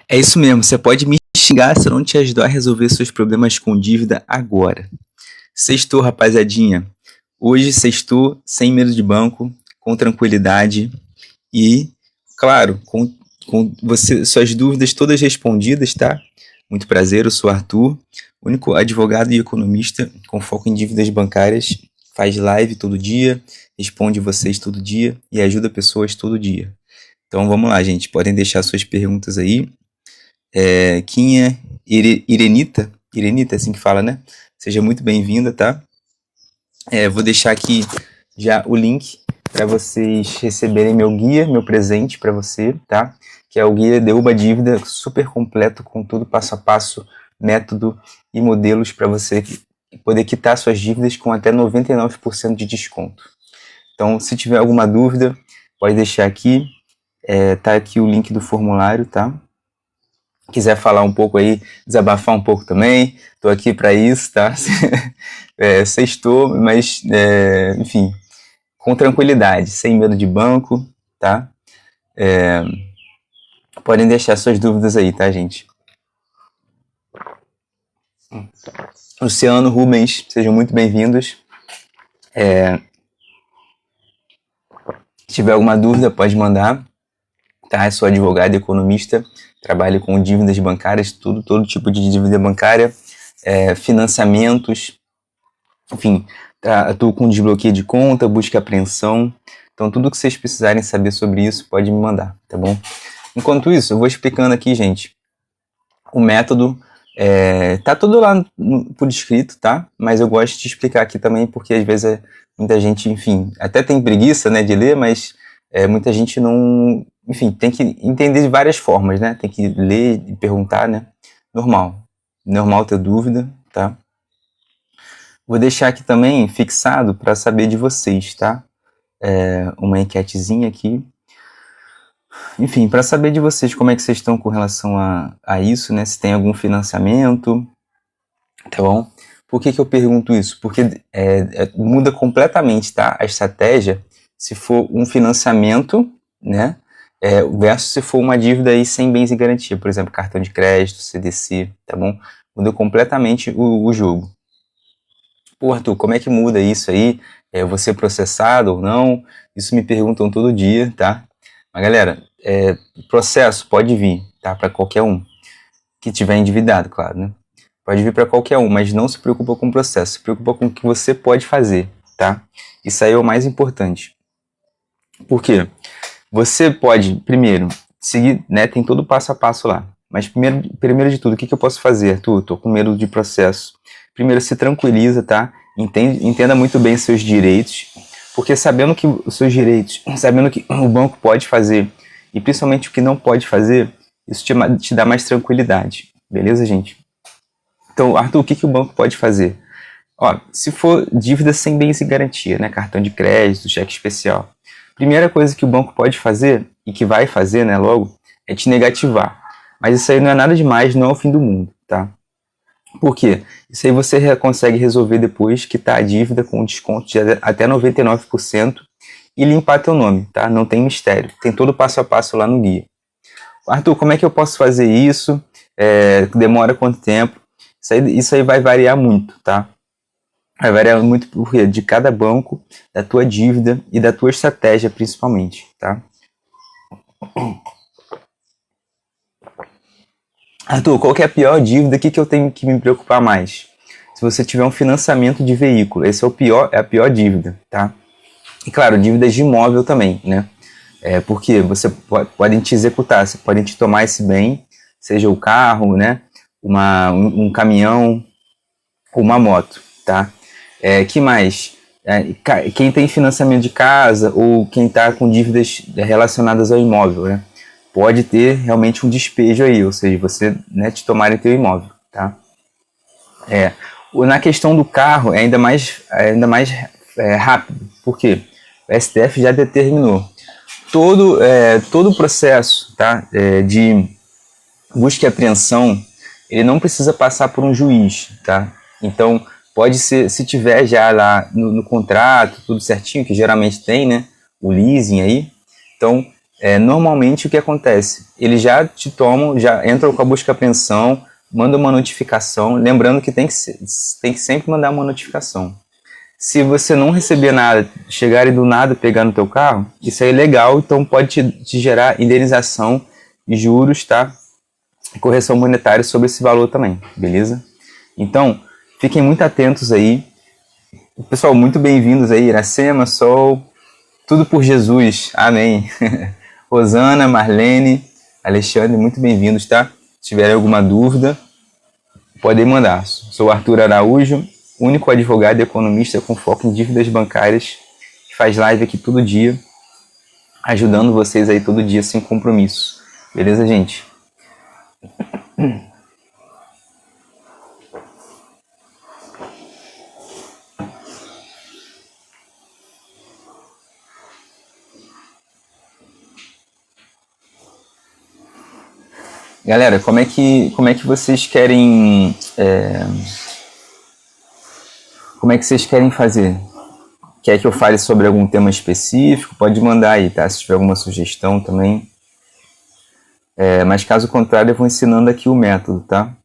É isso mesmo, você pode me xingar se eu não te ajudar a resolver seus problemas com dívida agora. Sextou, rapaziadinha. Hoje sextou sem medo de banco, com tranquilidade e, claro, com suas dúvidas todas respondidas, tá? Muito prazer, eu sou Arthur, único advogado e economista com foco em dívidas bancárias, faz live todo dia, responde vocês todo dia e ajuda pessoas todo dia. Então vamos lá, gente, podem deixar suas perguntas aí. Quinha Irenita, é assim que fala, né? Seja muito bem-vinda, tá? Vou deixar aqui já o link para vocês receberem meu guia, meu presente para você, tá? Que é o guia Derruba Dívida, super completo, com tudo passo a passo, método e modelos para você poder quitar suas dívidas com até 99% de desconto. Então, se tiver alguma dúvida, pode deixar aqui. Tá aqui o link do formulário, tá? Quiser falar um pouco aí, desabafar um pouco também, tô aqui para isso, tá? Sextou, mas, enfim, com tranquilidade, sem medo de banco, tá? Podem deixar suas dúvidas aí, tá, gente? Luciano, Rubens, sejam muito bem-vindos. Se tiver alguma dúvida, pode mandar, tá? Eu sou advogado e economista, trabalho com dívidas bancárias, todo tipo de dívida bancária, financiamentos, enfim, atuo com desbloqueio de conta, busca e apreensão. Então, tudo que vocês precisarem saber sobre isso, pode me mandar, tá bom? Enquanto isso, eu vou explicando aqui, gente, o método. Tá tudo lá por escrito, tá? Mas eu gosto de explicar aqui também, porque às vezes muita gente, enfim, até tem preguiça, né, de ler, mas muita gente não... Enfim, tem que entender de várias formas, né? Tem que ler e perguntar, né? Normal ter dúvida, tá? Vou deixar aqui também fixado para saber de vocês, tá? Uma enquetezinha aqui. Enfim, para saber de vocês como é que vocês estão com relação a isso, né? Se tem algum financiamento, tá bom? Por que eu pergunto isso? Porque muda completamente, tá? A estratégia se for um financiamento, né? Versus se for uma dívida aí sem bens em garantia, por exemplo, cartão de crédito, CDC, tá bom? Muda completamente o jogo. Pô, Arthur, como é que muda isso aí? Vou ser processado ou não? Isso me perguntam todo dia, tá? Mas galera, processo pode vir, tá? Para qualquer um que tiver endividado, claro, né? Pode vir para qualquer um, mas não se preocupa com o processo, se preocupa com o que você pode fazer, tá? Isso aí é o mais importante. Por quê? Você pode, primeiro, seguir, né? Tem todo o passo a passo lá. Mas primeiro de tudo, o que eu posso fazer, Arthur? Tô com medo de processo. Primeiro, se tranquiliza, tá? Entenda muito bem seus direitos, porque sabendo que os seus direitos, sabendo que o banco pode fazer, e principalmente o que não pode fazer, isso te dá mais tranquilidade. Beleza, gente? Então, Arthur, o que o banco pode fazer? Ó, se for dívida sem bens e garantia, né? Cartão de crédito, cheque especial. Primeira coisa que o banco pode fazer, e que vai fazer, né, logo, é te negativar. Mas isso aí não é nada demais, não é o fim do mundo, tá? Por quê? Isso aí você consegue resolver depois, quitar a dívida com desconto de até 99% e limpar teu nome, tá? Não tem mistério. Tem todo o passo a passo lá no guia. Arthur, como é que eu posso fazer isso? Demora quanto tempo? Isso aí vai variar muito, tá? Vai variar muito porque de cada banco, da tua dívida e da tua estratégia principalmente, tá? Arthur, qual que é a pior dívida? O que eu tenho que me preocupar mais? Se você tiver um financiamento de veículo, esse é a pior dívida, tá? E claro, dívidas de imóvel também, né? Porque você podem te executar, podem te tomar esse bem, seja o carro, né? Um caminhão, uma moto, tá? Que mais? Quem tem financiamento de casa ou quem está com dívidas relacionadas ao imóvel, né? Pode ter realmente um despejo aí, ou seja, você, né, te tomarem teu imóvel, tá? Na questão do carro é ainda mais rápido, porque o STF já determinou todo o processo, tá, de busca e apreensão, ele não precisa passar por um juiz, tá? Então, pode ser, se tiver já lá no contrato, tudo certinho, que geralmente tem, né, o leasing aí, então, normalmente o que acontece? Eles já te tomam, já entram com a busca e apreensão, mandam uma notificação, lembrando que tem que sempre mandar uma notificação. Se você não receber nada, chegarem do nada pegar no teu carro, isso é ilegal, então pode te gerar indenização e juros, tá? Correção monetária sobre esse valor também, beleza? Então, fiquem muito atentos aí. Pessoal, muito bem-vindos aí, Iracema, Sol, tudo por Jesus, amém. Rosana, Marlene, Alexandre, muito bem-vindos, tá? Se tiverem alguma dúvida, podem mandar. Sou Arthur Araújo, único advogado e economista com foco em dívidas bancárias, que faz live aqui todo dia, ajudando vocês aí todo dia sem compromisso. Beleza, gente? Galera, como é que vocês querem... como é que vocês querem fazer? Quer que eu fale sobre algum tema específico? Pode mandar aí, tá? Se tiver alguma sugestão também. Mas caso contrário, eu vou ensinando aqui o método, tá?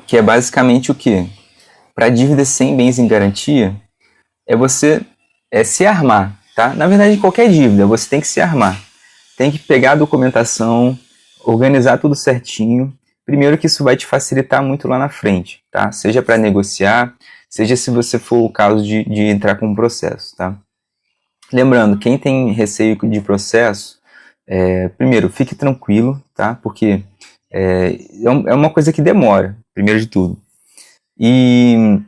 Que é basicamente o quê? Para dívida sem bens em garantia, você se armar, tá? Na verdade, qualquer dívida, você tem que se armar. Tem que pegar a documentação, organizar tudo certinho. Primeiro que isso vai te facilitar muito lá na frente, tá? Seja para negociar, seja se você for o caso de entrar com um processo, tá? Lembrando, quem tem receio de processo, primeiro, fique tranquilo, tá? Porque é uma coisa que demora, primeiro de tudo. E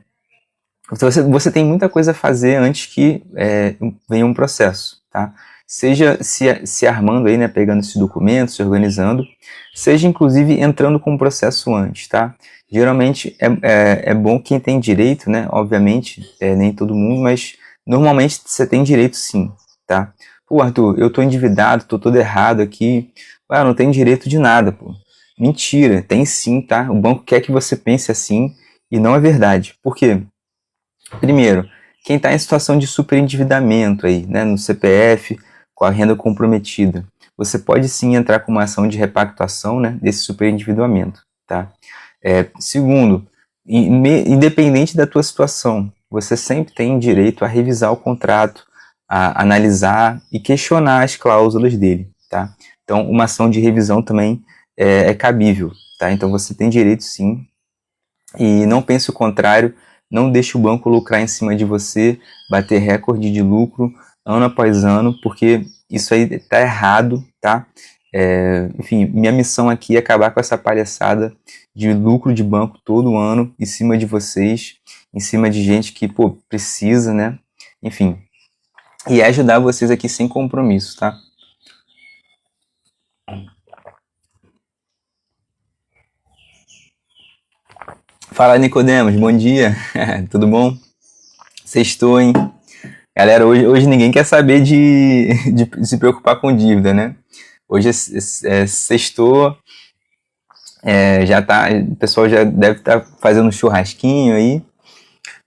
você tem muita coisa a fazer antes que venha um processo, tá? Seja se armando aí, né, pegando esses documentos, se organizando, seja inclusive entrando com um processo antes, tá? Geralmente é bom quem tem direito, né? Obviamente, nem todo mundo, mas normalmente você tem direito sim, tá? Pô, Arthur, eu tô endividado, tô todo errado aqui. Ah, não tem direito de nada, pô. Mentira, tem sim, tá? O banco quer que você pense assim e não é verdade. Por quê? Primeiro, quem está em situação de superendividamento aí, né, no CPF, com a renda comprometida, você pode sim entrar com uma ação de repactuação, né, desse superendividamento, tá? Segundo, independente da tua situação, você sempre tem direito a revisar o contrato, a analisar e questionar as cláusulas dele, tá? Então, uma ação de revisão também é cabível, tá? Então, você tem direito sim, e não pense o contrário. Não deixe o banco lucrar em cima de você, bater recorde de lucro ano após ano, porque isso aí está errado, tá? Enfim, minha missão aqui é acabar com essa palhaçada de lucro de banco todo ano em cima de vocês, em cima de gente que, pô, precisa, né? Enfim, e ajudar vocês aqui sem compromisso, tá? Fala, Nicodemos, bom dia, tudo bom? Sextou, hein? Galera, hoje ninguém quer saber de se preocupar com dívida, né? Hoje sextou, já tá, o pessoal já deve estar fazendo um churrasquinho aí,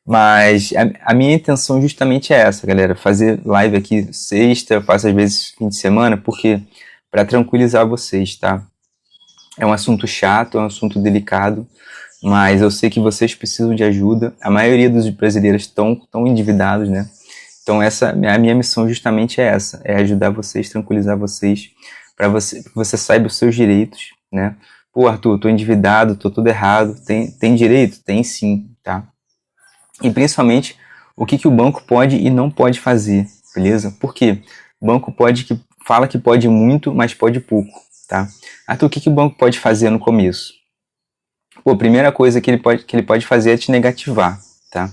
mas a minha intenção justamente é essa, galera, fazer live aqui sexta, eu faço às vezes fim de semana, porque para tranquilizar vocês, tá? É um assunto chato, é um assunto delicado, mas eu sei que vocês precisam de ajuda. A maioria dos brasileiros estão endividados, né? Então a minha missão justamente é essa, é ajudar vocês, tranquilizar vocês, para você saiba os seus direitos, né? Pô, Arthur, tô endividado, tô tudo errado. Tem direito? Tem sim, tá? E principalmente, o que o banco pode e não pode fazer, beleza? Por quê? O banco fala que pode muito, mas pode pouco, tá? Arthur, o que o banco pode fazer no começo? Pô, a primeira coisa que ele pode fazer é te negativar, tá?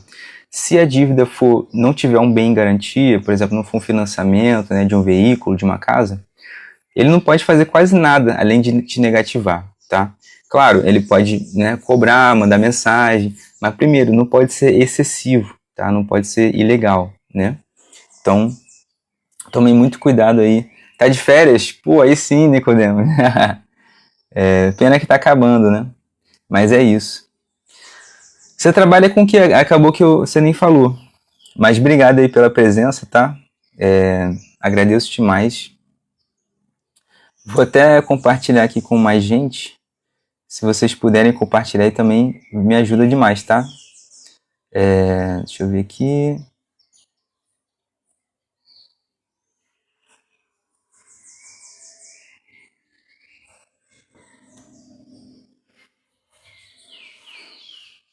Se a dívida não tiver um bem em garantia, por exemplo, não for um financiamento, né, de um veículo, de uma casa, ele não pode fazer quase nada além de te negativar, tá? Claro, ele pode, né, cobrar, mandar mensagem, mas primeiro, não pode ser excessivo, tá? Não pode ser ilegal, né? Então, tomem muito cuidado aí. Tá de férias? Pô, aí sim, Nicodemo. Pena que tá acabando, né? Mas é isso. Você trabalha com o que? Acabou que você nem falou. Mas obrigado aí pela presença, tá? Agradeço demais. Vou até compartilhar aqui com mais gente. Se vocês puderem compartilhar aí também, me ajuda demais, tá? Deixa eu ver aqui.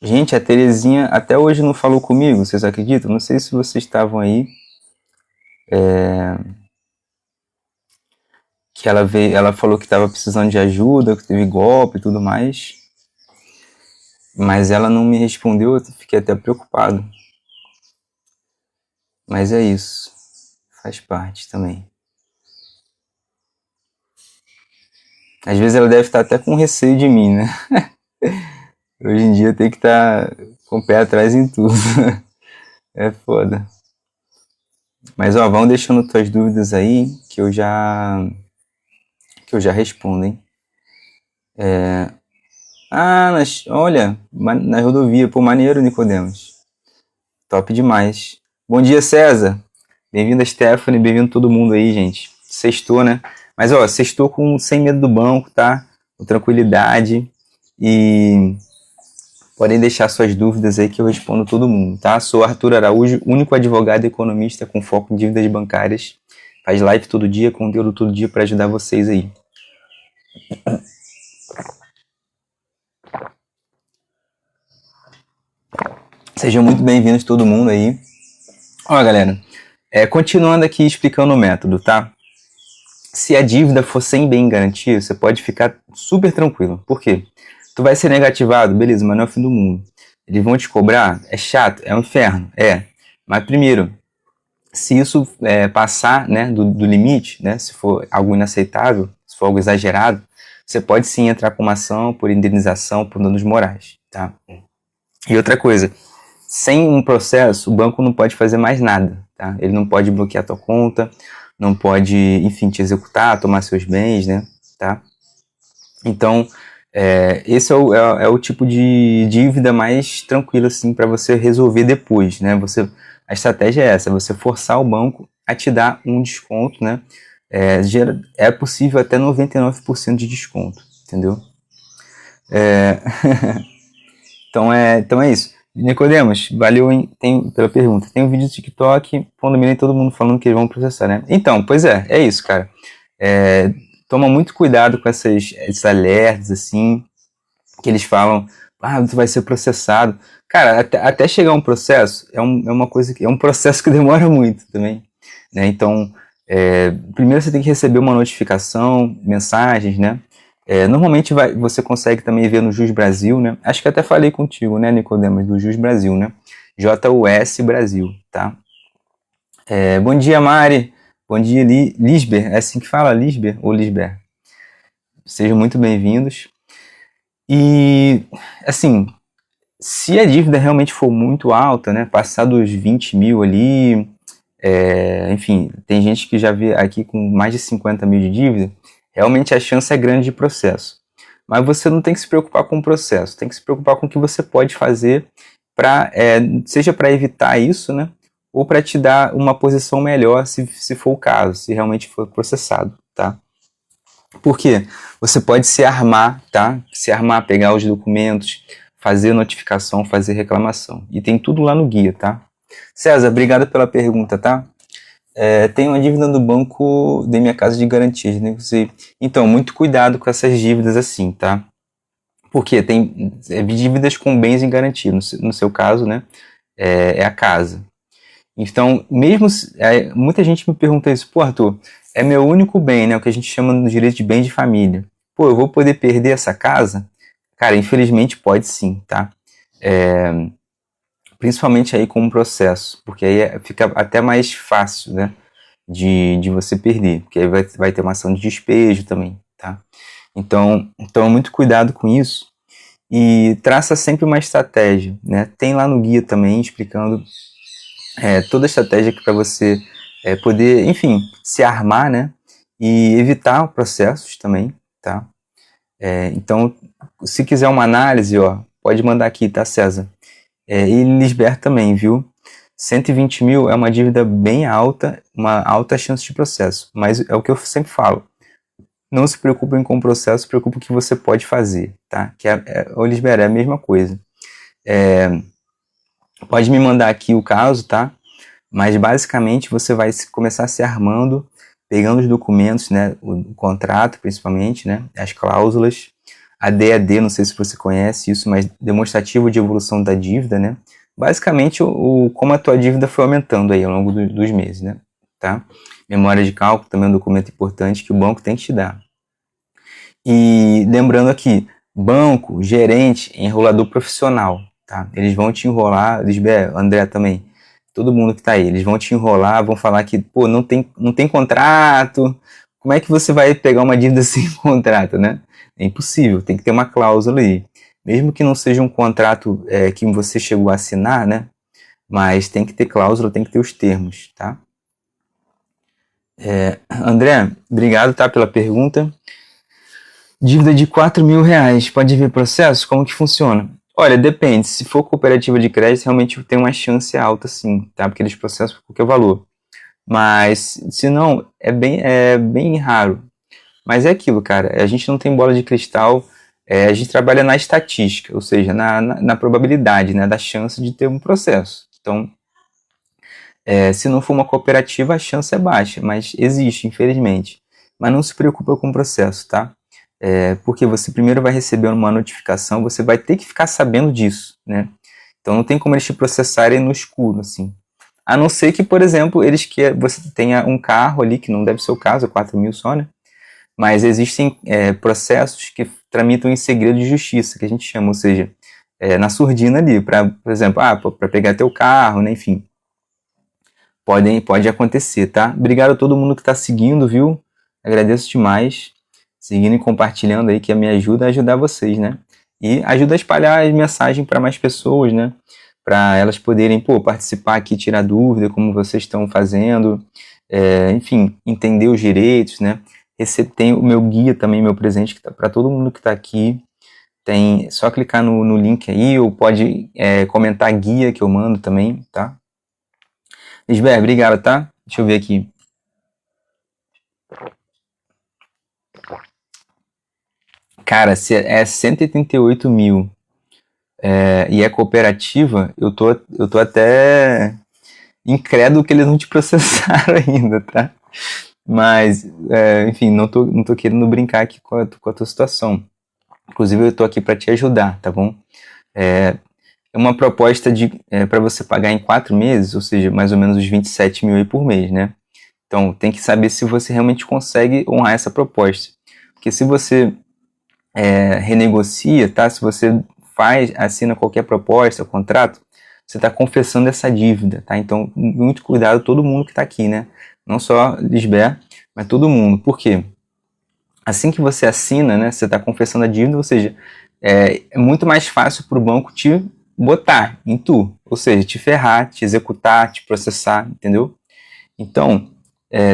Gente, a Terezinha até hoje não falou comigo, vocês acreditam? Não sei se vocês estavam aí. Que ela veio, ela falou que estava precisando de ajuda, que teve golpe e tudo mais. Mas ela não me respondeu, eu fiquei até preocupado. Mas é isso. Faz parte também. Às vezes ela deve estar até com receio de mim, né? Hoje em dia tem que estar com o pé atrás em tudo. É foda. Mas ó, vão deixando tuas dúvidas aí que eu já respondo, hein? Olha, na rodovia, pô, maneiro, Nicodemos. Top demais. Bom dia, César. Bem-vindo, Stephanie, bem-vindo todo mundo aí, gente. Sextou, né? Mas ó, sextou sem medo do banco, tá? Com tranquilidade. E podem deixar suas dúvidas aí que eu respondo todo mundo, tá? Sou Arthur Araújo, único advogado e economista com foco em dívidas bancárias. Faz live todo dia, conteúdo todo dia para ajudar vocês aí. Sejam muito bem-vindos todo mundo aí. Ó, galera, continuando aqui explicando o método, tá? Se a dívida for sem bem garantia, você pode ficar super tranquilo. Por quê? Tu vai ser negativado, beleza, mas não é o fim do mundo. Eles vão te cobrar, é chato, é um inferno, Mas primeiro, se isso passar, né, do limite, né, se for algo inaceitável, se for algo exagerado, você pode sim entrar com uma ação por indenização, por danos morais, tá? E outra coisa, sem um processo, o banco não pode fazer mais nada, tá? Ele não pode bloquear a tua conta, não pode, enfim, te executar, tomar seus bens, né, tá? Então, esse é o tipo de dívida mais tranquila, assim, para você resolver depois, né? A estratégia é essa, você forçar o banco a te dar um desconto, né? É possível até 99% de desconto, entendeu? Então é isso. Nicodemos, valeu pela pergunta. Tem um vídeo do TikTok, pondo nem todo mundo falando que eles vão processar, né? Então, pois é isso, cara. Toma muito cuidado com esses alertas, assim, que eles falam, tu vai ser processado. Cara, até chegar um processo, é uma coisa que é um processo que demora muito também, né? Então, primeiro você tem que receber uma notificação, mensagens, né? Normalmente você consegue também ver no Jus Brasil, né? Acho que até falei contigo, né, Nicodemos, do Jus Brasil, né? JUS Brasil, tá? Bom dia, Mari. Bom dia, Lisber. É assim que fala, Lisber ou Lisber? Sejam muito bem-vindos. E, assim, se a dívida realmente for muito alta, né, passar dos 20 mil ali, enfim, tem gente que já vê aqui com mais de 50 mil de dívida, realmente a chance é grande de processo. Mas você não tem que se preocupar com o processo, tem que se preocupar com o que você pode fazer, seja para evitar isso, né, ou para te dar uma posição melhor, se for o caso, se realmente for processado, tá? Por quê? Você pode se armar, tá? Se armar, pegar os documentos, fazer notificação, fazer reclamação. E tem tudo lá no guia, tá? César, obrigado pela pergunta, tá? Tenho uma dívida no banco de minha casa de garantias, né? Então, muito cuidado com essas dívidas assim, tá? Porque tem dívidas com bens em garantia. No seu caso, né? É a casa. Então, muita gente me pergunta isso, pô, Arthur, é meu único bem, né? O que a gente chama no direito de bem de família. Pô, eu vou poder perder essa casa? Cara, infelizmente pode sim, tá? Principalmente aí com um processo, porque aí fica até mais fácil, né? De você perder, porque aí vai ter uma ação de despejo também, tá? Então muito cuidado com isso e traça sempre uma estratégia, né? Tem lá no guia também explicando toda a estratégia para você poder, enfim, se armar, né? E evitar processos também, tá? Então, se quiser uma análise, ó, pode mandar aqui, tá, César? E Lisbeth também, viu? 120 mil é uma dívida bem alta, uma alta chance de processo. Mas é o que eu sempre falo. Não se preocupem com o processo, se preocupe com o que você pode fazer, tá? Ô Lisbeth, é a mesma coisa. Pode me mandar aqui o caso, tá? Mas basicamente você vai começar se armando, pegando os documentos, né? O contrato, principalmente, né? As cláusulas. A DAD, não sei se você conhece isso, mas demonstrativo de evolução da dívida, né? Basicamente, como a tua dívida foi aumentando aí ao longo dos meses, né? Tá? Memória de cálculo também é um documento importante que o banco tem que te dar. E lembrando aqui, banco, gerente, enrolador profissional, tá? Eles vão te enrolar, Lisbeth, André também, todo mundo que tá aí, eles vão te enrolar, vão falar que, pô, não tem contrato, como é que você vai pegar uma dívida sem contrato, né? É impossível, tem que ter uma cláusula aí. Mesmo que não seja um contrato que você chegou a assinar, né? Mas tem que ter cláusula, tem que ter os termos, tá? André, obrigado, tá, pela pergunta. Dívida de 4 mil reais, pode haver processo? Como que funciona? Olha, depende. Se for cooperativa de crédito, realmente tem uma chance alta, sim, tá? Porque eles processam por qualquer valor. Mas, se não, é bem raro. Mas é aquilo, cara. A gente não tem bola de cristal. A gente trabalha na estatística, ou seja, na probabilidade, né, da chance de ter um processo. Então, se não for uma cooperativa, a chance é baixa, mas existe, infelizmente. Mas não se preocupa com o processo, tá? Porque você primeiro vai receber uma notificação, você vai ter que ficar sabendo disso, né? Então não tem como eles te processarem no escuro, assim. A não ser que, por exemplo, você tenha um carro ali, que não deve ser o caso, é 4 mil só, né? Mas existem processos que tramitam em segredo de justiça, que a gente chama, ou seja, na surdina ali, por exemplo, para pegar teu carro, né? Enfim, pode acontecer, tá? Obrigado a todo mundo que está seguindo, viu? Agradeço demais. Seguindo e compartilhando aí, que me ajuda a ajudar vocês, né? E ajuda a espalhar a mensagem para mais pessoas, né? Para elas poderem, participar aqui, tirar dúvida, como vocês estão fazendo. Enfim, entender os direitos, né? Tem o meu guia também, meu presente, que tá para todo mundo que está aqui. Tem só clicar no link aí, ou pode comentar guia que eu mando também, tá? Lisbeth, obrigado, tá? Deixa eu ver aqui. Cara, se é 188 mil e é cooperativa, eu tô até incrédulo que eles não te processaram ainda, tá? Mas, enfim, não tô querendo brincar aqui com a tua situação. Inclusive, eu tô aqui para te ajudar, tá bom? É uma proposta para você pagar em 4 meses, ou seja, mais ou menos os 27 mil aí por mês, né? Então, tem que saber se você realmente consegue honrar essa proposta. Porque se você renegocia, tá? Se você assina qualquer proposta, contrato, você está confessando essa dívida, tá? Então, muito cuidado todo mundo que está aqui, né? Não só Lisbeth, mas todo mundo. Por quê? Assim que você assina, né? Você está confessando a dívida, ou seja, é muito mais fácil para o banco te botar em tu, ou seja, te ferrar, te executar, te processar, entendeu? Então,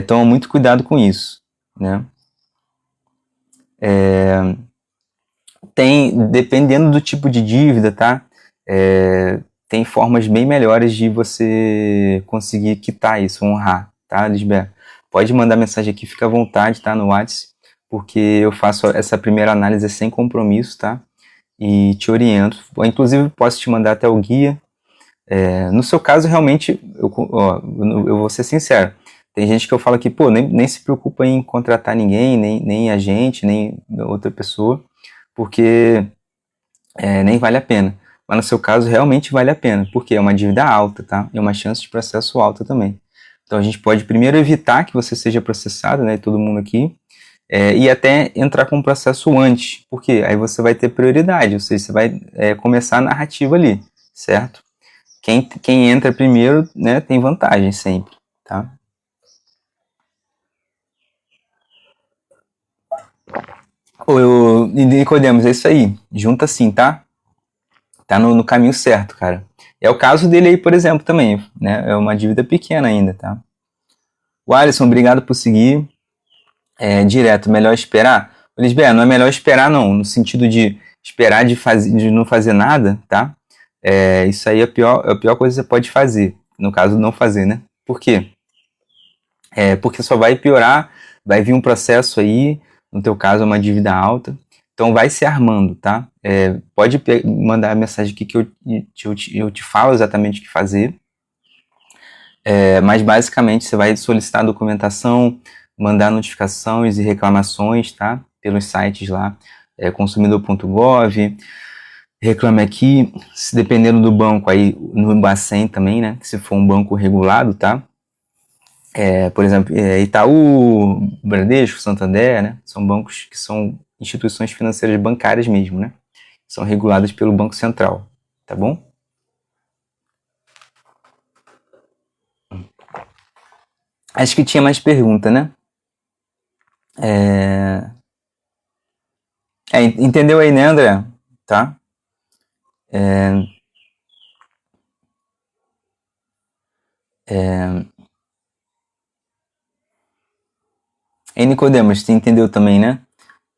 toma muito cuidado com isso, né? Dependendo do tipo de dívida, tá? Tem formas bem melhores de você conseguir quitar isso, honrar, tá, Lisbeth? Pode mandar mensagem aqui, fica à vontade, tá, no WhatsApp, porque eu faço essa primeira análise sem compromisso, tá? E te oriento. Inclusive, posso te mandar até o guia. No seu caso, realmente, eu vou ser sincero. Tem gente que eu falo que, nem se preocupa em contratar ninguém, nem a gente, nem outra pessoa, porque nem vale a pena. Mas no seu caso, realmente vale a pena, porque é uma dívida alta, tá? E uma chance de processo alta também. Então a gente pode primeiro evitar que você seja processado, né? Todo mundo aqui. E até entrar com o processo antes, porque aí você vai ter prioridade, ou seja, você vai começar a narrativa ali, certo? Quem entra primeiro, né, tem vantagem sempre, tá? Nicodemos, é isso aí. Junta sim, tá? Tá no caminho certo, cara. É o caso dele aí, por exemplo, também, né? É uma dívida pequena ainda, tá? O Alisson, obrigado por seguir. Direto, melhor esperar? Lisbeth, não é melhor esperar não, no sentido de esperar de não fazer nada, tá? Isso aí é a pior coisa que você pode fazer. No caso, não fazer, né? Por quê? Porque só vai piorar, vai vir um processo aí, no teu caso é uma dívida alta, então vai se armando, tá? Pode mandar a mensagem aqui que eu te falo exatamente o que fazer, mas basicamente você vai solicitar a documentação, mandar notificações e reclamações, tá? Pelos sites lá, consumidor.gov, Reclame Aqui, se dependendo do banco aí, no Bacen também, né? Se for um banco regulado, tá? Por exemplo, Itaú, Bradesco, Santander, né? São bancos que são instituições financeiras bancárias mesmo, né? São reguladas pelo Banco Central, tá bom? Acho que tinha mais pergunta, né? Entendeu aí, né, André? Tá? Nicodemos, você entendeu também, né?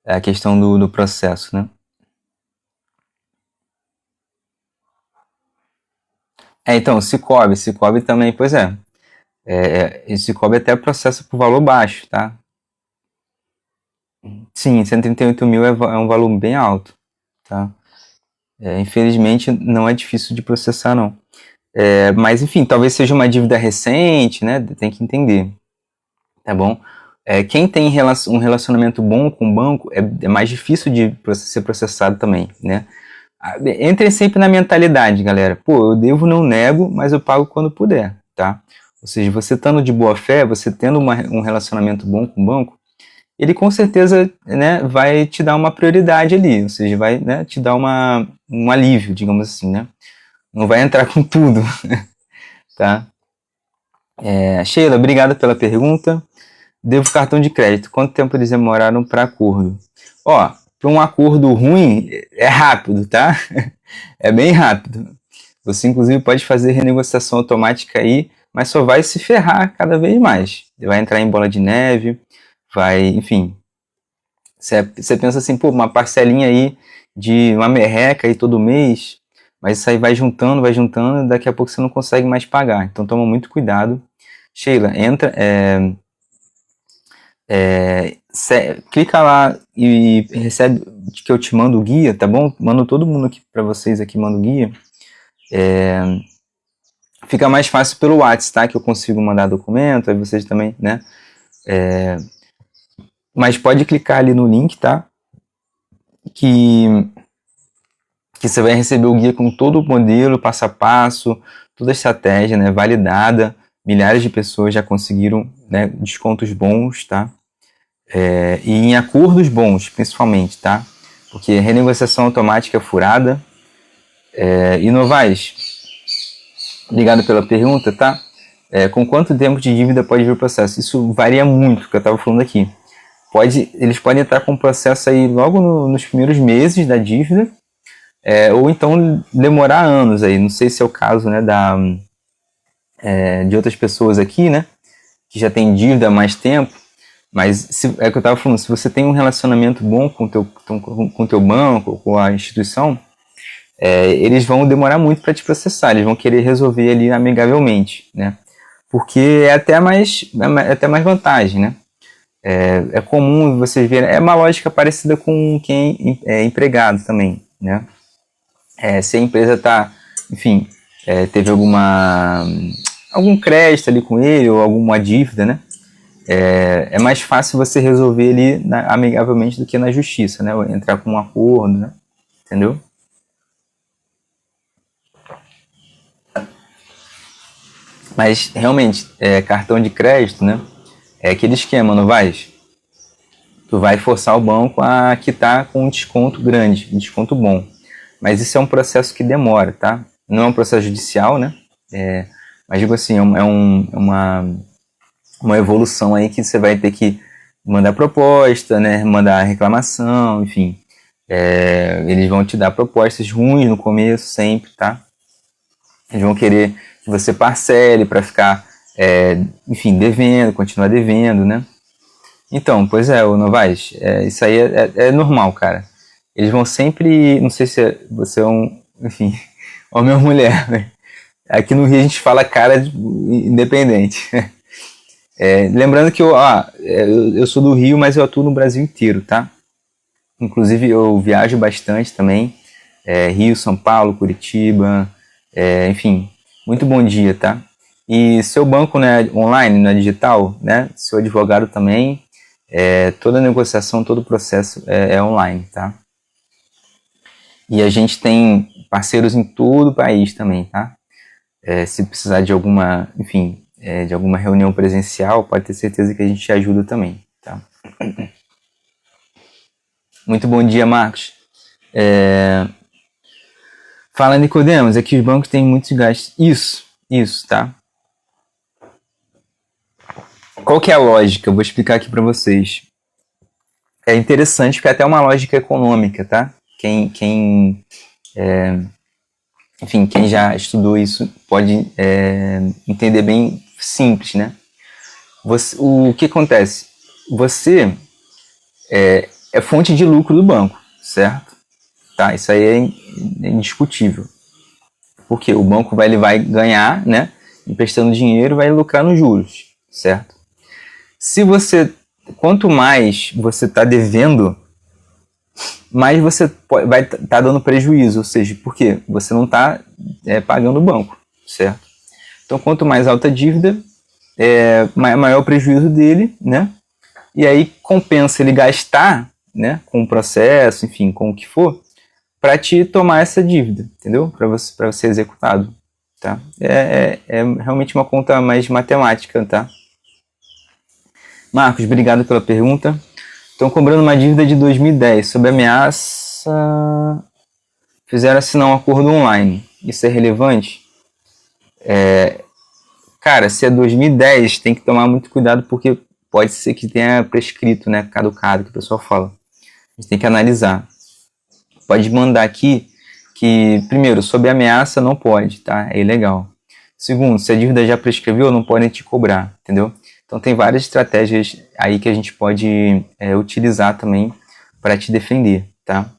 A questão do processo, né? Então, Cicobi também, pois é. Cicobi até processa por valor baixo, tá? Sim, 138 mil é um valor bem alto, tá? Infelizmente não é difícil de processar, não. Mas enfim, talvez seja uma dívida recente, né? Tem que entender, tá bom? Quem tem um relacionamento bom com o banco é mais difícil de ser processado também, né? Entrem sempre na mentalidade, galera. Pô, eu devo, não nego, mas eu pago quando puder, tá? Ou seja, você estando de boa fé, você tendo um relacionamento bom com o banco, ele com certeza, né, vai te dar uma prioridade ali, ou seja, vai, né, te dar um alívio, digamos assim, né? Não vai entrar com tudo, tá? Sheila, obrigado pela pergunta. Devo cartão de crédito. Quanto tempo eles demoraram para acordo? Ó, para um acordo ruim, é rápido, tá? É bem rápido. Você, inclusive, pode fazer renegociação automática aí, mas só vai se ferrar cada vez mais. Vai entrar em bola de neve, vai, enfim. Você pensa assim, pô, uma parcelinha aí de uma merreca aí todo mês, mas isso aí vai juntando, e daqui a pouco você não consegue mais pagar. Então toma muito cuidado. Sheila, entra, clica lá e recebe que eu te mando o guia, tá bom? Mando todo mundo aqui para vocês aqui, mando o guia. Fica mais fácil pelo WhatsApp, tá? Que eu consigo mandar documento, aí vocês também, né? Mas pode clicar ali no link, tá? Que você vai receber o guia com todo o modelo, passo a passo, toda a estratégia, né? Validada. Milhares de pessoas já conseguiram, né, descontos bons, tá? E em acordos bons, principalmente, tá? Porque renegociação automática furada. E Novaes, obrigado pela pergunta, tá? Com quanto tempo de dívida pode vir o processo? Isso varia muito, que eu estava falando aqui. Eles podem estar com o processo aí logo nos primeiros meses da dívida, ou então demorar anos aí. Não sei se é o caso, né, de outras pessoas aqui, né, que já tem dívida há mais tempo, mas é o que eu estava falando, se você tem um relacionamento bom com o teu banco, com a instituição, eles vão demorar muito para te processar, eles vão querer resolver ali amigavelmente, né? Porque é até mais vantagem, né? É comum vocês verem, é uma lógica parecida com quem é empregado também, né? Se a empresa está, enfim, teve algum crédito ali com ele ou alguma dívida, né? É mais fácil você resolver ali amigavelmente do que na justiça, né? Ou entrar com um acordo, né? Entendeu? Mas realmente, cartão de crédito, né? É aquele esquema, não vai? Tu vai forçar o banco a quitar com um desconto grande, um desconto bom. Mas isso é um processo que demora, tá? Não é um processo judicial, né? Mas digo assim, uma evolução aí que você vai ter que mandar proposta, né? Mandar reclamação, enfim. Eles vão te dar propostas ruins no começo, sempre, tá? Eles vão querer que você parcele para ficar, enfim, devendo, continuar devendo, né? Então, pois o Novaes, isso aí é normal, cara. Eles vão sempre, não sei se você é enfim, Ó, minha mulher. Aqui no Rio a gente fala cara independente. Lembrando que eu sou do Rio, mas eu atuo no Brasil inteiro, tá? Inclusive eu viajo bastante também. Rio, São Paulo, Curitiba, enfim. Muito bom dia, tá? E seu banco não é online, não é digital, né? Seu advogado também. Toda negociação, todo processo é online, tá? E a gente tem parceiros em todo o país também, tá? Se precisar de alguma, enfim, de alguma reunião presencial, pode ter certeza que a gente te ajuda também, tá? Muito bom dia, Marcos. Fala, Nicodemos, é que os bancos têm muitos gastos. Isso, tá? Qual que é a lógica? Eu vou explicar aqui para vocês. É interessante porque é até uma lógica econômica, tá? Enfim, quem já estudou isso pode entender bem simples, né? O que acontece? Você é fonte de lucro do banco, certo? Tá, isso aí é indiscutível. Porque o banco ele vai ganhar, né? Emprestando dinheiro, vai lucrar nos juros, certo? Quanto mais você está devendo, mais você vai estar dando prejuízo, ou seja, porque você não está pagando o banco, certo? Então, quanto mais alta a dívida, maior o prejuízo dele, né? E aí compensa ele gastar, né, com o processo, enfim, com o que for, para te tomar essa dívida, entendeu? Para você ser executado, tá? É realmente uma conta mais matemática, tá? Marcos, obrigado pela pergunta. Estão cobrando uma dívida de 2010 sob ameaça. Fizeram assinar um acordo online. Isso é relevante? Cara, se é 2010, tem que tomar muito cuidado porque pode ser que tenha prescrito, né? Caducado, que o pessoal fala. A gente tem que analisar. Pode mandar aqui que, primeiro, sob ameaça não pode, tá? É ilegal. Segundo, se a dívida já prescreveu, não podem te cobrar, entendeu? Então tem várias estratégias aí que a gente pode utilizar também para te defender, tá?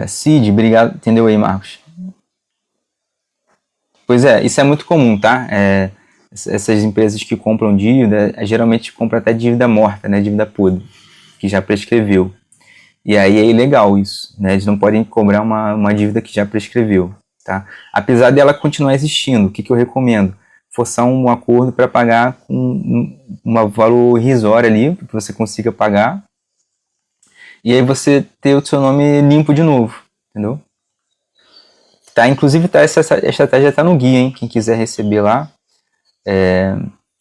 Cid, obrigado. Entendeu aí, Marcos? Pois isso é muito comum, tá? Essas empresas que compram dívida, geralmente compram até dívida morta, né? Dívida podre, que já prescreveu. E aí é ilegal isso, né? Eles não podem cobrar uma dívida que já prescreveu, tá? Apesar dela continuar existindo, o que eu recomendo? Forçar um acordo para pagar com um valor irrisório ali, que você consiga pagar, e aí você ter o seu nome limpo de novo, entendeu? Tá, inclusive essa estratégia está no guia, hein? Quem quiser receber lá,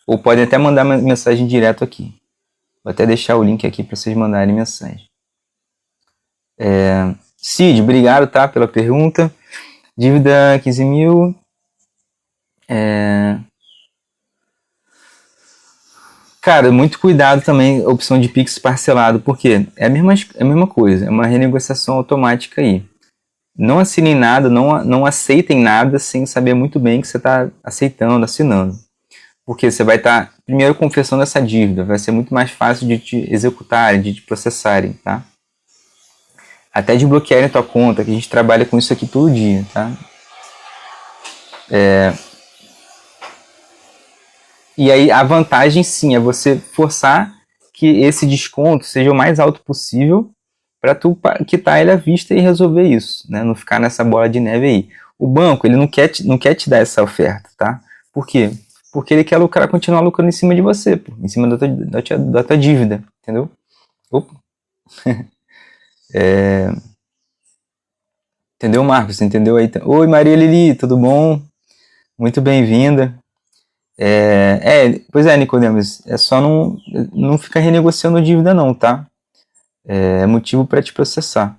ou pode até mandar mensagem direto aqui. Vou até deixar o link aqui para vocês mandarem mensagem. Cid, obrigado, tá, pela pergunta. Dívida 15 mil. Cara, muito cuidado também a opção de Pix parcelado, porque é a mesma coisa, é uma renegociação automática aí. Não assinem nada, não aceitem nada sem saber muito bem que você está aceitando, assinando. Porque você vai estar, primeiro, confessando essa dívida, vai ser muito mais fácil de te executarem, de te processarem, tá? Até de bloquearem a tua conta, que a gente trabalha com isso aqui todo dia, tá? E aí a vantagem sim é você forçar que esse desconto seja o mais alto possível para tu quitar ele à vista e resolver isso, né? Não ficar nessa bola de neve aí. O banco, ele não quer te dar essa oferta, tá? Por quê? Porque ele quer continuar lucrando em cima de você, pô, em cima da tua dívida, entendeu? Opa. Entendeu, Marcos? Entendeu aí? Oi, Maria Lili, tudo bom? Muito bem-vinda. Pois é, Nicodemus, é só não ficar renegociando dívida não, tá? É motivo para te processar.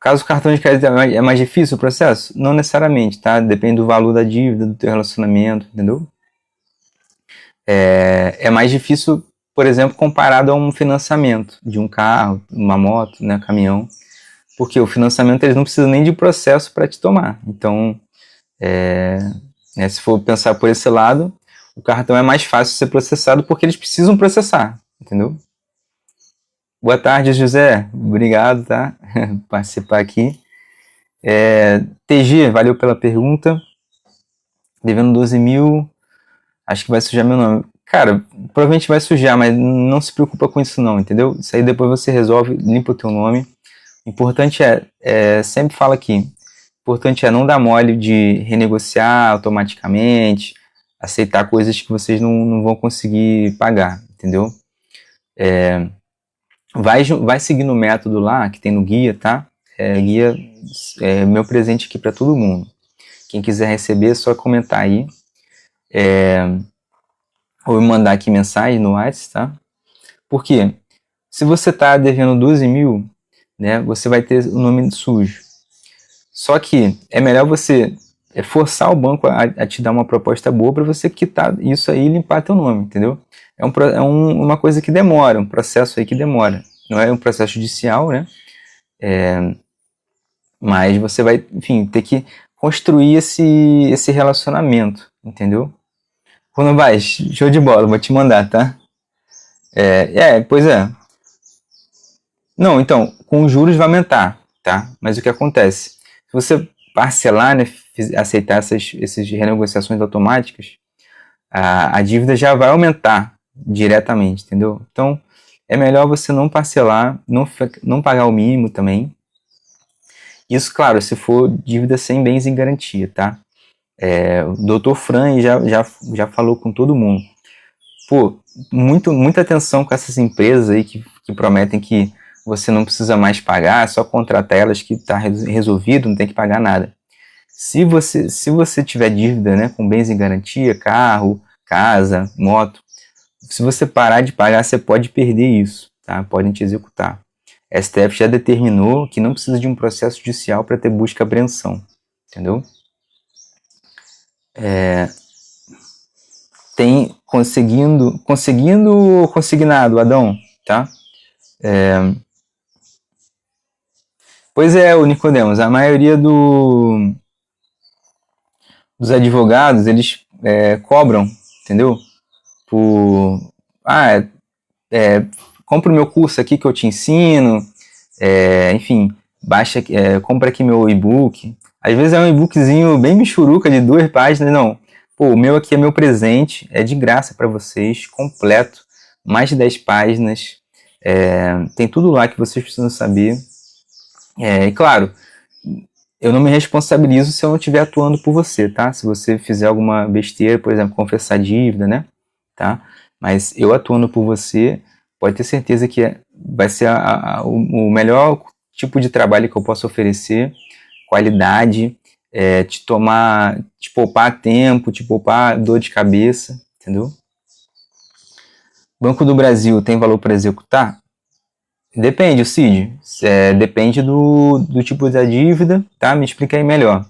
Caso o cartão de crédito é mais difícil o processo? Não necessariamente, tá? Depende do valor da dívida, do teu relacionamento, entendeu? É mais difícil, por exemplo, comparado a um financiamento de um carro, uma moto, né, caminhão, porque o financiamento eles não precisam nem de processo para te tomar. Então, se for pensar por esse lado, o cartão é mais fácil de ser processado porque eles precisam processar, entendeu? Boa tarde, José. Obrigado, tá? Participar aqui. TG, valeu pela pergunta. Devendo 12 mil, acho que vai sujar meu nome. Cara, provavelmente vai sujar, mas não se preocupa com isso não, entendeu? Isso aí depois você resolve, limpa o teu nome. O importante sempre fala aqui, o importante é não dar mole de renegociar automaticamente, aceitar coisas que vocês não vão conseguir pagar, entendeu? Vai seguindo o método lá que tem no guia, tá? Guia meu presente aqui para todo mundo. Quem quiser receber é só comentar aí. Ou me mandar aqui mensagem no WhatsApp, tá? Por quê? Se você tá devendo 12 mil, né, você vai ter o nome sujo. Só que é melhor você forçar o banco a te dar uma proposta boa para você quitar isso aí e limpar teu nome, entendeu? Uma coisa que demora, um processo aí que demora. Não é um processo judicial, né? Mas você vai, enfim, ter que construir esse relacionamento, entendeu? Quando vai, show de bola, vou te mandar, tá? Pois é. Não, então, com os juros vai aumentar, tá? Mas o que acontece? Se você parcelar, né, aceitar essas renegociações automáticas, a dívida já vai aumentar diretamente, entendeu? Então, é melhor você não parcelar, não pagar o mínimo também. Isso, claro, se for dívida sem bens em garantia, tá? O Dr. Fran já falou com todo mundo. Pô, muita atenção com essas empresas aí que prometem que você não precisa mais pagar, é só contratar elas que está resolvido, não tem que pagar nada. Se você tiver dívida, né, com bens em garantia, carro, casa, moto, se você parar de pagar, você pode perder isso, tá? Podem te executar. A STF já determinou que não precisa de um processo judicial para ter busca e apreensão, entendeu? Tem conseguindo consignado, Adão, tá? Pois é, o Nicodemos, a maioria dos advogados, eles cobram, entendeu? Por, compra o meu curso aqui que eu te ensino, enfim, compra aqui meu e-book. Às vezes é um e-bookzinho bem michuruca de 2 páginas, não. Pô, o meu aqui é meu presente, é de graça para vocês, completo, mais de 10 páginas, tem tudo lá que vocês precisam saber. E claro, eu não me responsabilizo se eu não estiver atuando por você, tá? Se você fizer alguma besteira, por exemplo, confessar dívida, né? Tá? Mas eu atuando por você, pode ter certeza que vai ser o melhor tipo de trabalho que eu posso oferecer, qualidade, te poupar tempo, te poupar dor de cabeça, entendeu? Banco do Brasil tem valor para executar? Depende, Cid. Depende do tipo da dívida, tá? Me explica aí melhor.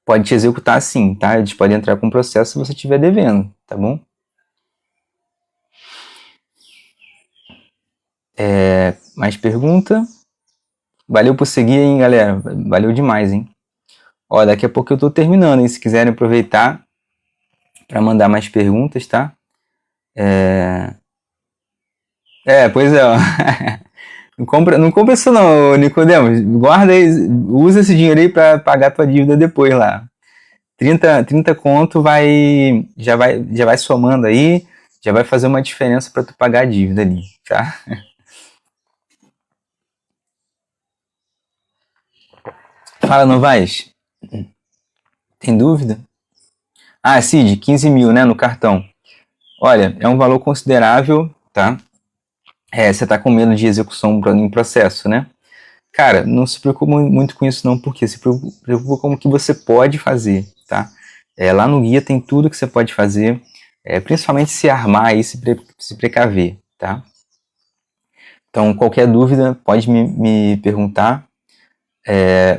Pode te executar sim, tá? Eles podem entrar com processo se você estiver devendo, tá bom? Mais pergunta? Valeu por seguir, hein, galera? Valeu demais, hein? Ó, daqui a pouco eu tô terminando, hein? Se quiserem aproveitar para mandar mais perguntas, tá? Pois é, ó. Não compra isso não, Nicodemos. Guarda aí, usa esse dinheiro aí para pagar tua dívida depois lá. 30 conto já vai somando aí, já vai fazer uma diferença para tu pagar a dívida ali, tá? Fala, Novaes. Tem dúvida? Ah, Cid, 15 mil, né, no cartão. Olha, é um valor considerável, tá? Você tá com medo de execução em processo, né? Cara, não se preocupe muito com isso não, porque se preocupa com o que você pode fazer, tá? Lá no guia tem tudo que você pode fazer, principalmente se armar e se precaver, tá? Então, qualquer dúvida pode me perguntar,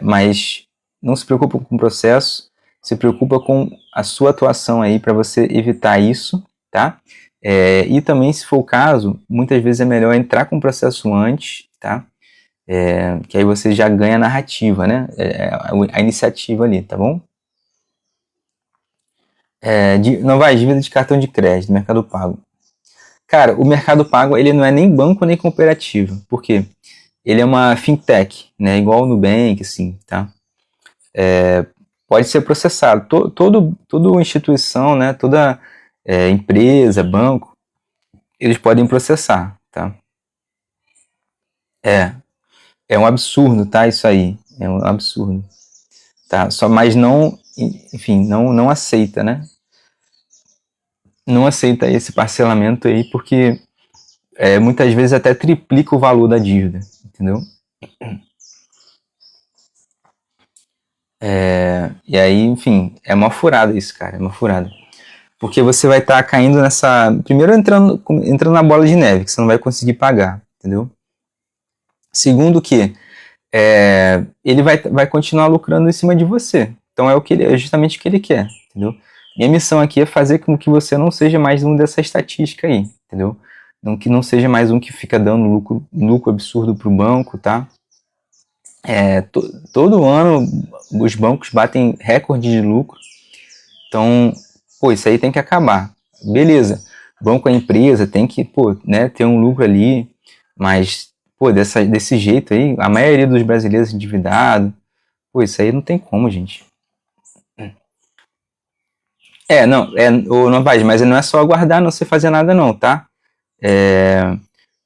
mas não se preocupa com o processo, se preocupa com a sua atuação aí para você evitar isso, tá? E também, se for o caso, muitas vezes é melhor entrar com o processo antes, tá? Que aí você já ganha a narrativa, né? A iniciativa ali, tá bom? Não vai, dívida de cartão de crédito, Mercado Pago. Cara, o Mercado Pago ele não é nem banco nem cooperativa. Por quê? ele é uma fintech, né? Igual o Nubank, assim, tá? Pode ser processado. Toda instituição, né? Toda empresa, banco, eles podem processar, tá? É, é um absurdo, tá? Isso aí, é um absurdo, tá? Só, mas não, enfim, não aceita, né? Não aceita esse parcelamento aí, porque muitas vezes até triplica o valor da dívida, entendeu? E aí, enfim, é uma furada isso, cara, é uma furada. Porque você vai estar caindo nessa. Primeiro, entrando na bola de neve, que você não vai conseguir pagar, entendeu? Segundo, que ele vai continuar lucrando em cima de você. Então é justamente o que ele quer, entendeu? Minha missão aqui é fazer com que você não seja mais um dessa estatística aí, entendeu? Que não seja mais um que fica dando lucro absurdo para o banco, tá? Todo ano os bancos batem recorde de lucro. Então, pô, isso aí tem que acabar. Beleza, banco é empresa, tem que, pô, né, ter um lucro ali, mas, pô, desse jeito aí, a maioria dos brasileiros endividados, pô, isso aí não tem como, gente. Não vai, mas não é só aguardar, não você fazer nada não, tá?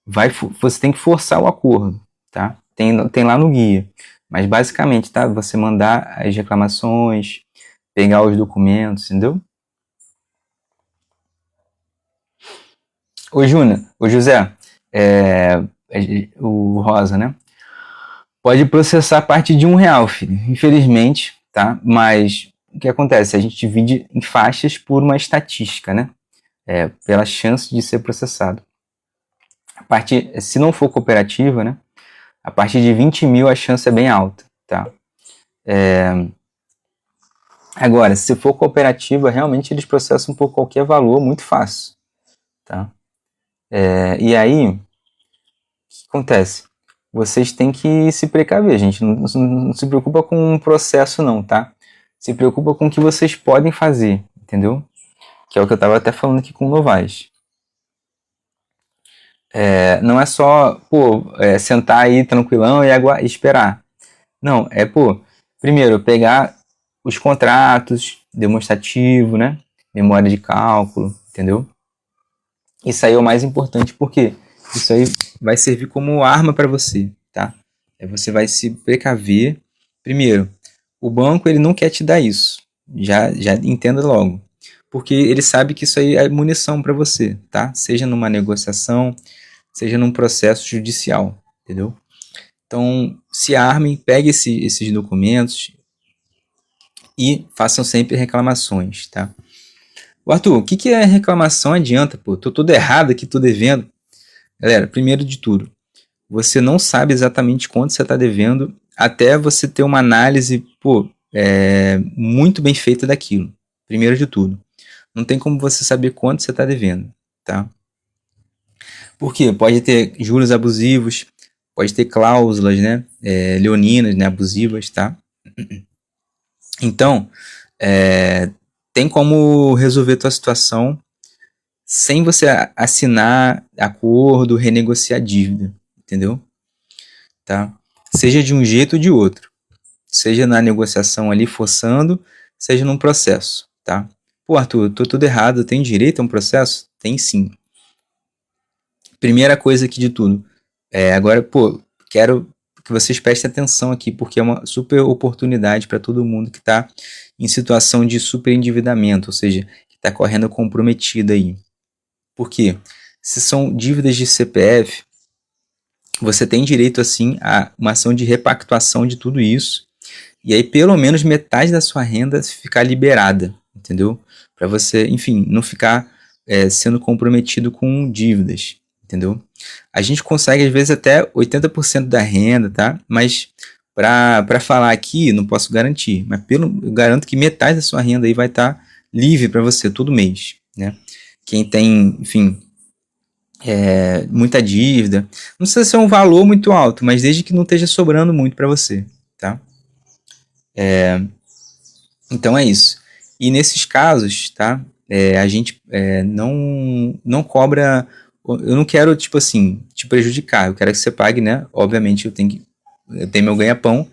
Você tem que forçar o acordo, tá? Tem lá no guia. Mas basicamente, tá? Você mandar as reclamações, pegar os documentos, entendeu? Ô, Júnior, ô José, o Rosa, né? Pode processar a partir de R$ 1, filho. Infelizmente, tá? Mas o que acontece? A gente divide em faixas por uma estatística, né? Pela chance de ser processado. Se não for cooperativa, né? A partir de 20 mil a chance é bem alta, tá? Agora, se for cooperativa, realmente eles processam por qualquer valor muito fácil, tá? E aí, o que acontece? Vocês têm que se precaver, gente. Não se preocupa com um processo, não, tá? Se preocupa com o que vocês podem fazer, entendeu? Que é o que eu estava até falando aqui com o Novaes. Não é só, sentar aí tranquilão e esperar. Não, primeiro, pegar os contratos, demonstrativo, né? Memória de cálculo, entendeu? Isso aí é o mais importante, porque isso aí vai servir como arma para você, tá? Você vai se precaver. Primeiro, o banco ele não quer te dar isso. Já entenda logo. Porque ele sabe que isso aí é munição para você, tá? Seja numa negociação, seja num processo judicial, entendeu? Então, se armem, peguem esses documentos e façam sempre reclamações, tá? O Arthur, o que é reclamação? Adianta, pô, tô tudo errado aqui, tô devendo. Galera, primeiro de tudo, você não sabe exatamente quanto você está devendo até você ter uma análise, muito bem feita daquilo. Primeiro de tudo. Não tem como você saber quanto você está devendo, tá? Por quê? Pode ter juros abusivos, pode ter cláusulas, né, leoninas, né, abusivas, tá? Então, tem como resolver tua situação sem você assinar acordo, renegociar dívida, entendeu? Tá? Seja de um jeito ou de outro. Seja na negociação ali, forçando, seja num processo, tá? Pô, Arthur, eu tô tudo errado, eu tenho direito a um processo? Tem sim. Primeira coisa aqui de tudo. Agora, quero que vocês prestem atenção aqui, porque é uma super oportunidade para todo mundo que está em situação de super endividamento, ou seja, que está correndo comprometido aí. Por quê? Se são dívidas de CPF, você tem direito, assim, a uma ação de repactuação de tudo isso, e aí pelo menos metade da sua renda ficar liberada, entendeu? Para você, enfim, não ficar sendo comprometido com dívidas, entendeu? A gente consegue, às vezes, até 80% da renda, tá? Mas para falar aqui, não posso garantir, mas eu garanto que metade da sua renda aí vai estar livre para você todo mês, né? Quem tem, enfim, muita dívida, não precisa ser um valor muito alto, mas desde que não esteja sobrando muito para você, tá? Então é isso. E nesses casos, tá? A gente não cobra eu não quero, tipo assim, te prejudicar. Eu quero que você pague, né? Obviamente, eu tenho meu ganha-pão,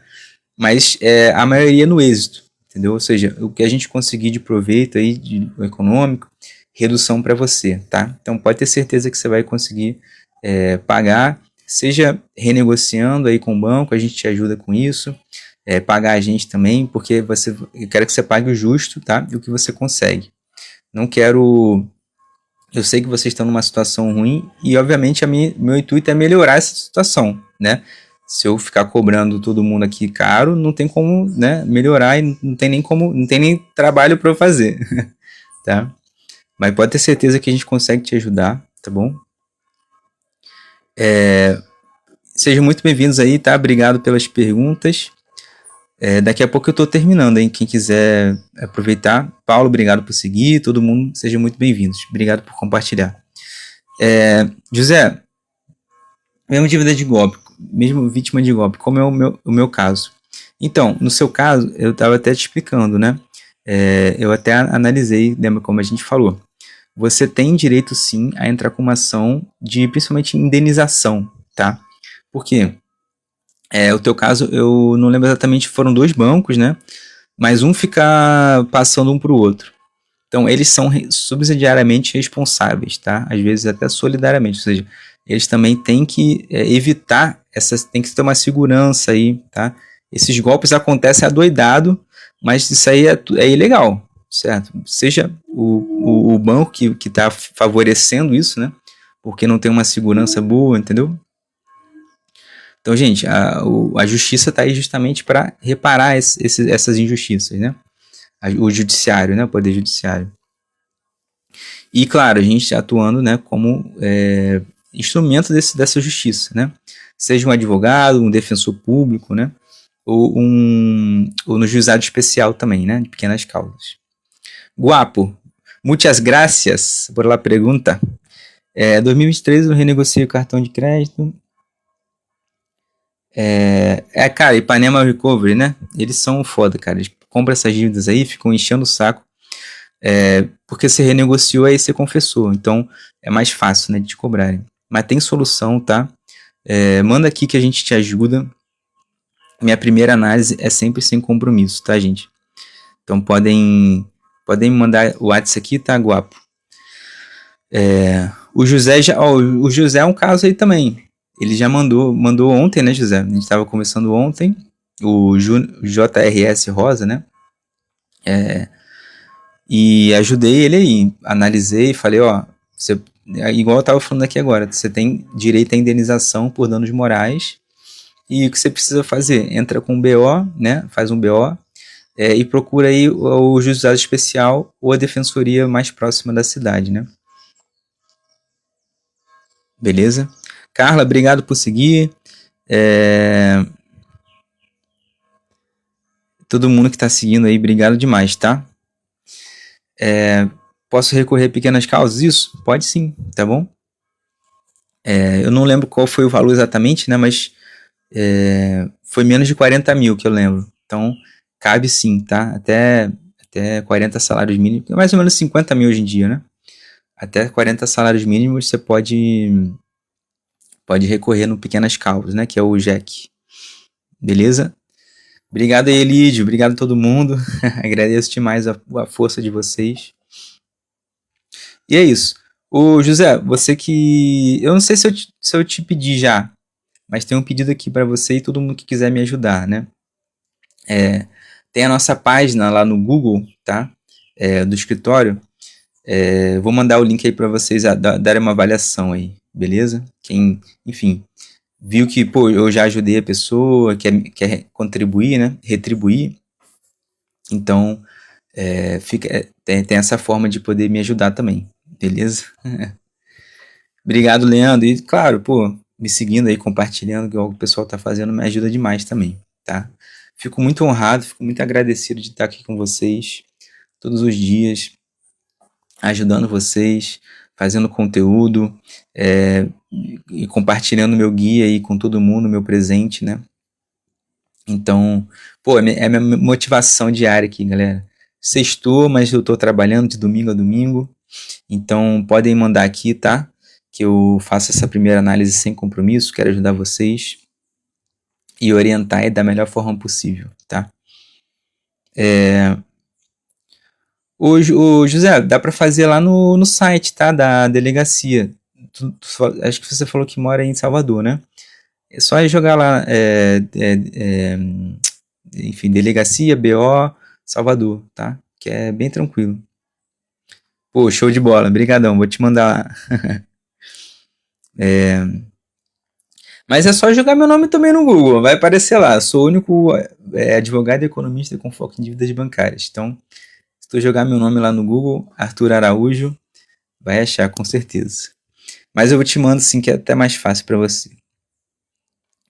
mas a maioria no êxito, entendeu? Ou seja, o que a gente conseguir de proveito aí, de econômico, redução para você, tá? Então pode ter certeza que você vai conseguir pagar, seja renegociando aí com o banco, a gente te ajuda com isso, pagar a gente também, porque eu quero que você pague o justo, tá? E o que você consegue. Não quero... Eu sei que vocês estão numa situação ruim e, obviamente, meu intuito é melhorar essa situação, né? Se eu ficar cobrando todo mundo aqui caro, não tem como, né, melhorar e não tem nem trabalho para eu fazer, tá? Mas pode ter certeza que a gente consegue te ajudar, tá bom? Sejam muito bem-vindos aí, tá? Obrigado pelas perguntas. Daqui a pouco eu tô terminando, hein? Quem quiser aproveitar. Paulo, obrigado por seguir. Todo mundo, sejam muito bem-vindos. Obrigado por compartilhar. José, mesmo dívida de golpe, mesmo vítima de golpe, como é o meu caso. Então, no seu caso, eu estava até te explicando, né? Eu até analisei, lembra como a gente falou. Você tem direito sim a entrar com uma ação de principalmente indenização, tá? Por quê? O teu caso, eu não lembro exatamente, foram 2 bancos, né? Mas um fica passando um para o outro. Então, eles são subsidiariamente responsáveis, tá? Às vezes até solidariamente, ou seja, eles também têm que evitar, tem que ter uma segurança aí, tá? Esses golpes acontecem adoidado, mas isso aí é ilegal, certo? Seja o banco que está favorecendo isso, né? Porque não tem uma segurança boa, entendeu? Então, gente, a justiça está aí justamente para reparar essas injustiças, né? O judiciário, né? O poder judiciário. E, claro, a gente atuando, né, como instrumento dessa justiça, né? Seja um advogado, um defensor público, né? Ou no juizado especial também, né? De pequenas causas. Guapo, muitas gracias por la pergunta. 2023 eu renegociei o cartão de crédito. Cara, Ipanema Recovery, né? Eles são foda, cara. Eles compram essas dívidas aí, ficam enchendo o saco. Porque você renegociou, aí você confessou. Então, é mais fácil, né, de te cobrarem. Mas tem solução, tá? Manda aqui que a gente te ajuda. Minha primeira análise é sempre sem compromisso, tá, gente? Então, podem mandar o WhatsApp aqui, tá, Guapo? O José o José é um caso aí também. Ele já mandou ontem, né, José? A gente estava conversando ontem. O JRS Rosa, né? E ajudei ele aí. Analisei e falei, ó, igual eu estava falando aqui agora, você tem direito à indenização por danos morais. E o que você precisa fazer? Entra com um BO, né? Faz um BO. E procura aí o juizado especial ou a defensoria mais próxima da cidade, né? Beleza? Carla, obrigado por seguir. Todo mundo que está seguindo aí, obrigado demais, tá? Posso recorrer a pequenas causas? Isso? Pode sim, tá bom? Eu não lembro qual foi o valor exatamente, né? Mas foi menos de 40 mil que eu lembro. Então, cabe sim, tá? Até 40 salários mínimos, mais ou menos 50 mil hoje em dia, né? Até 40 salários mínimos você pode recorrer no pequenas causas, né? Que é o JEC. Beleza? Obrigado aí, Elídio. Obrigado a todo mundo. Agradeço demais a força de vocês. E é isso. Ô, José, você que... Eu não sei se eu te pedi já, mas tem um pedido aqui para você e todo mundo que quiser me ajudar, né? Tem a nossa página lá no Google, tá? Do escritório. Vou mandar o link aí para vocês darem uma avaliação aí, beleza? Quem, enfim, viu que, pô, eu já ajudei a pessoa, quer contribuir, né? Retribuir. Então, tem essa forma de poder me ajudar também, beleza? Obrigado, Leandro. E, claro, pô, me seguindo aí, compartilhando o que o pessoal tá fazendo, me ajuda demais também, tá? Fico muito honrado, fico muito agradecido de estar aqui com vocês todos os dias, ajudando vocês, fazendo conteúdo, e compartilhando meu guia aí com todo mundo, meu presente, né? Então, pô, é minha motivação diária aqui, galera. Sextou, mas eu tô trabalhando de domingo a domingo. Então, podem mandar aqui, tá? que eu faço essa primeira análise sem compromisso, quero ajudar vocês e orientar da melhor forma possível, tá? Ô José, dá para fazer lá no site, tá? Da delegacia. Acho que você falou que mora em Salvador, né? É só jogar lá, enfim, delegacia, BO, Salvador, tá? Que é bem tranquilo. Pô, show de bola, brigadão, vou te mandar. Mas é só jogar meu nome também no Google, vai aparecer lá. Sou o único advogado e economista com foco em dívidas bancárias. Então, se tu jogar meu nome lá no Google, Arthur Araújo, vai achar com certeza. Mas eu te mando sim, que é até mais fácil para você.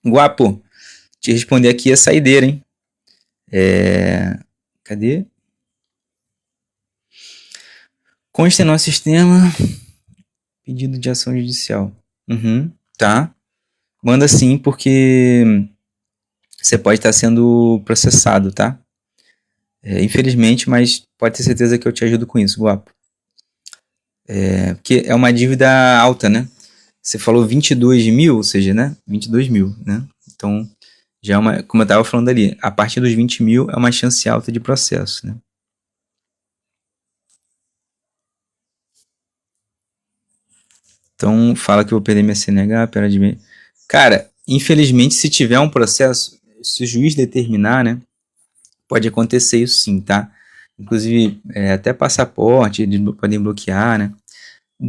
Guapo, te responder aqui é saideira, hein? Cadê? Consta em nosso sistema pedido de ação judicial. Tá. Manda sim, porque você pode estar sendo processado, tá? Infelizmente, mas pode ter certeza que eu te ajudo com isso, Guapo. Porque é uma dívida alta, né? Você falou 22 mil, ou seja, né? 22 mil, né? Então, já é uma, como eu estava falando ali, a partir dos 20 mil é uma chance alta de processo, né? Então, fala que eu vou perder minha CNH, pera de mim. Cara, infelizmente, se tiver um processo, se o juiz determinar, né? Pode acontecer isso sim, tá? Inclusive, até passaporte, eles podem bloquear, né?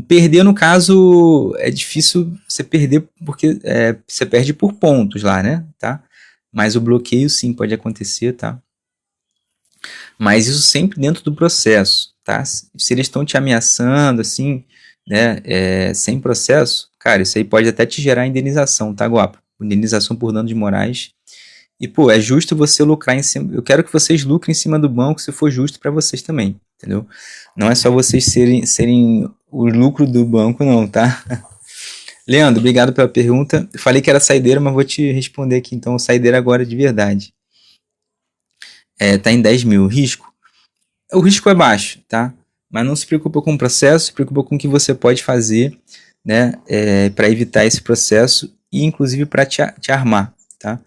Perder, no caso, é difícil você perder porque você perde por pontos lá, né? Tá? Mas o bloqueio sim pode acontecer, tá? Mas isso sempre dentro do processo, tá? Se eles estão te ameaçando, assim, né, sem processo, cara, isso aí pode até te gerar indenização, tá, Guapo? Indenização por danos morais. E, pô, é justo você lucrar em cima. Eu quero que vocês lucrem em cima do banco se for justo para vocês também, entendeu? Não é só vocês serem o lucro do banco, não, tá? Leandro, obrigado pela pergunta. Eu falei que era saideira, mas vou te responder aqui, então, saideira agora de verdade. Tá em 10 mil. Risco? O risco é baixo, tá? Mas não se preocupa com o processo, se preocupa com o que você pode fazer, né, para evitar esse processo e, inclusive, para te armar, tá?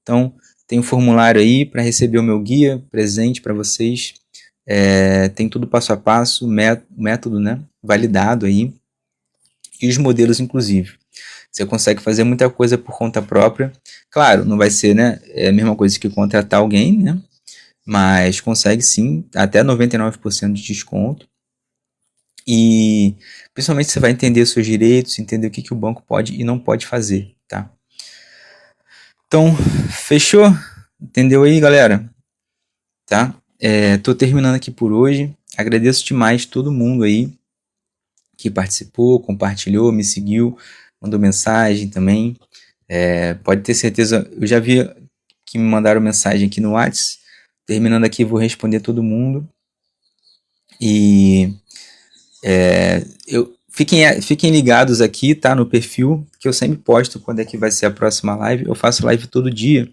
Então, tem um formulário aí para receber o meu guia presente para vocês. Tem tudo passo a passo, método, né, validado aí, e os modelos, inclusive. Você consegue fazer muita coisa por conta própria. Claro, não vai ser, né, a mesma coisa que contratar alguém, né? Mas consegue sim, até 99% de desconto. E principalmente você vai entender os seus direitos, entender o que o banco pode e não pode fazer, tá? Então, fechou? Entendeu aí, galera? Tá? Tô terminando aqui por hoje. Agradeço demais todo mundo aí que participou, compartilhou, me seguiu, mandou mensagem também. Pode ter certeza, eu já vi que me mandaram mensagem aqui no WhatsApp. Terminando aqui, vou responder todo mundo. E fiquem ligados aqui, tá? No perfil, que eu sempre posto quando é que vai ser a próxima live. Eu faço live todo dia,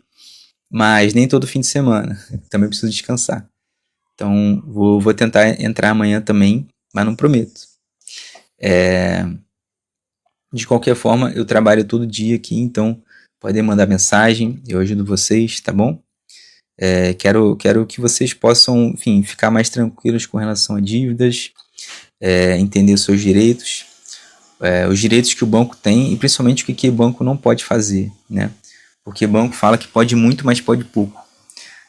mas nem todo fim de semana. Também preciso descansar. Então, vou tentar entrar amanhã também, mas não prometo. De qualquer forma, eu trabalho todo dia aqui, então podem mandar mensagem, eu ajudo vocês, tá bom? Quero que vocês possam, enfim, ficar mais tranquilos com relação a dívidas, entender os seus direitos, os direitos que o banco tem e principalmente o que o banco não pode fazer, né? Porque o banco fala que pode muito, mas pode pouco.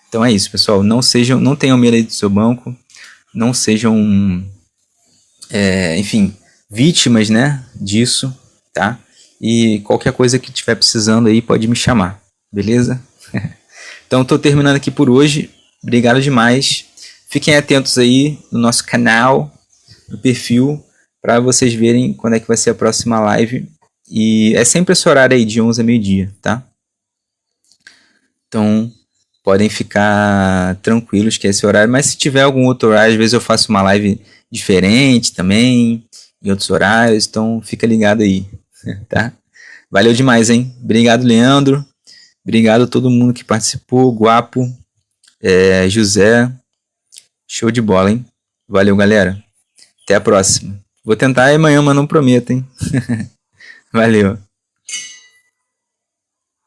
Então é isso, pessoal. Não tenham medo do seu banco, não sejam, enfim, vítimas, né, disso, tá? E qualquer coisa que tiver precisando aí pode me chamar, beleza? Então estou terminando aqui por hoje. Obrigado demais. Fiquem atentos aí no nosso canal, no perfil, para vocês verem quando é que vai ser a próxima live. E é sempre esse horário aí, de 11 a meio-dia, tá? Então, podem ficar tranquilos que é esse horário. Mas se tiver algum outro horário, às vezes eu faço uma live diferente também, em outros horários. Então, fica ligado aí, tá? Valeu demais, hein? Obrigado, Leandro. Obrigado a todo mundo que participou. Guapo, José. Show de bola, hein? Valeu, galera. Até a próxima. Vou tentar amanhã, mas não prometo, hein? Valeu.